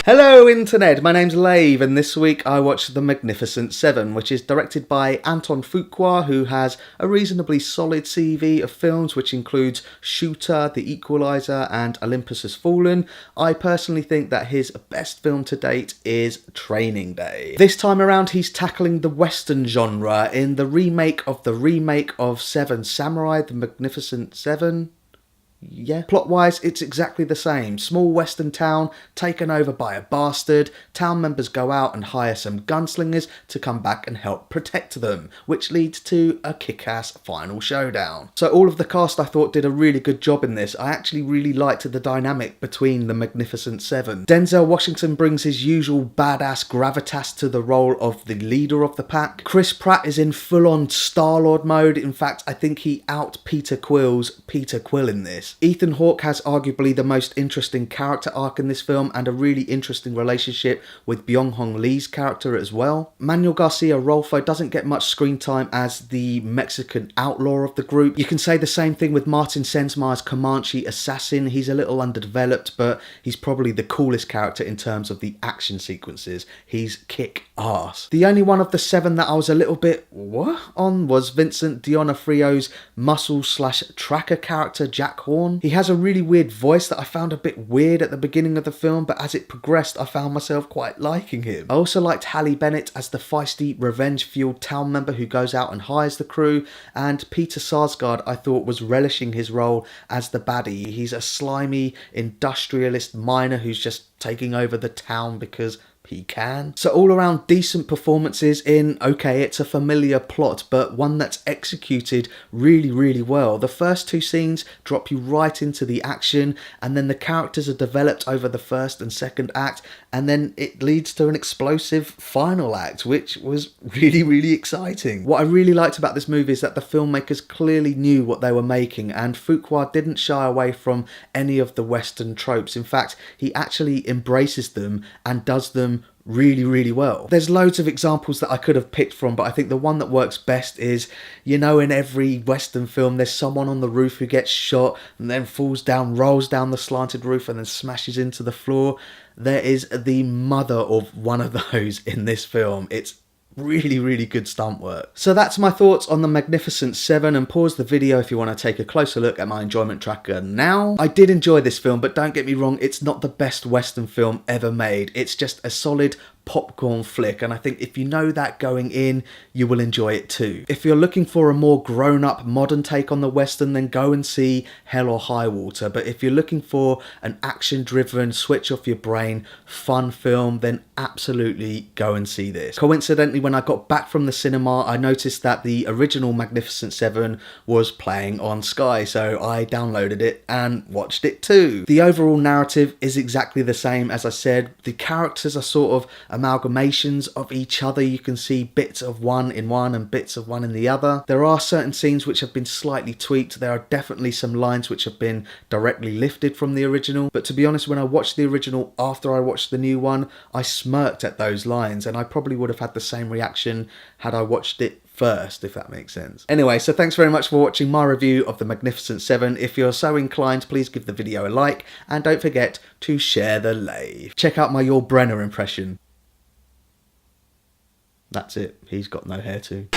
Hello Internet, my name's Lave and this week I watched The Magnificent Seven, which is directed by Anton Fuqua, who has a reasonably solid CV of films which includes Shooter, The Equalizer and Olympus Has Fallen. I personally think that his best film to date is Training Day. This time around he's tackling the Western genre in the remake of Seven Samurai, The Magnificent Seven. Yeah. Plot-wise, it's exactly the same. Small western town taken over by a bastard. Town members go out and hire some gunslingers to come back and help protect them, which leads to a kick-ass final showdown. So all of the cast I thought did a really good job in this. I actually really liked the dynamic between the Magnificent Seven. Denzel Washington brings his usual badass gravitas to the role of the leader of the pack. Chris Pratt is in full-on Star-Lord mode. In fact, I think he out-Peter Quill's Peter Quill in this. Ethan Hawke has arguably the most interesting character arc in this film and a really interesting relationship with Byung-Hun Lee's character as well. Manuel Garcia Rolfo doesn't get much screen time as the Mexican outlaw of the group. You can say the same thing with Martin Sensmeyer's Comanche assassin. He's a little underdeveloped, but he's probably the coolest character in terms of the action sequences. He's kick-ass. The only one of the seven that I was a little bit on was Vincent D'Onofrio's muscle/tracker character Jack Horn. He has a really weird voice that I found a bit weird at the beginning of the film, but as it progressed I found myself quite liking him. I also liked Halle Bennett as the feisty, revenge-fueled town member who goes out and hires the crew, and Peter Sarsgaard I thought was relishing his role as the baddie. He's a slimy, industrialist miner who's just taking over the town because he can. So all around decent performances in, okay, it's a familiar plot, but one that's executed really, really well. The first two scenes drop you right into the action, and then the characters are developed over the first and second act, and then it leads to an explosive final act, which was really, really exciting. What I really liked about this movie is that the filmmakers clearly knew what they were making, and Fuqua didn't shy away from any of the Western tropes. In fact, he actually embraces them and does them really, really well. There's loads of examples that I could have picked from, but I think the one that works best is, you know, in every Western film there's someone on the roof who gets shot and then falls down, rolls down the slanted roof and then smashes into the floor. There is the mother of one of those in this film. It's really, really good stunt work. So that's my thoughts on The Magnificent Seven, and pause the video if you want to take a closer look at my enjoyment tracker now. I did enjoy this film, but don't get me wrong, it's not the best Western film ever made. It's just a solid popcorn flick, and I think if you know that going in, you will enjoy it too. If you're looking for a more grown-up modern take on the Western, then go and see Hell or High Water. But if you're looking for an action-driven, switch off your brain, fun film, then absolutely go and see this. Coincidentally, when I got back from the cinema, I noticed that the original Magnificent Seven was playing on Sky, so I downloaded it and watched it too. The overall narrative is exactly the same as I said. The characters are sort of amalgamations of each other. You can see bits of one in one and bits of one in the other. There are certain scenes which have been slightly tweaked. There are definitely some lines which have been directly lifted from the original, but to be honest, when I watched the original after I watched the new one, I smirked at those lines, and I probably would have had the same reaction had I watched it first, if that makes sense. Anyway, so thanks very much for watching my review of The Magnificent Seven. If you're so inclined, please give the video a like, and don't forget to share the lave. Check out my Yul Brynner impression. That's it. He's got no hair too.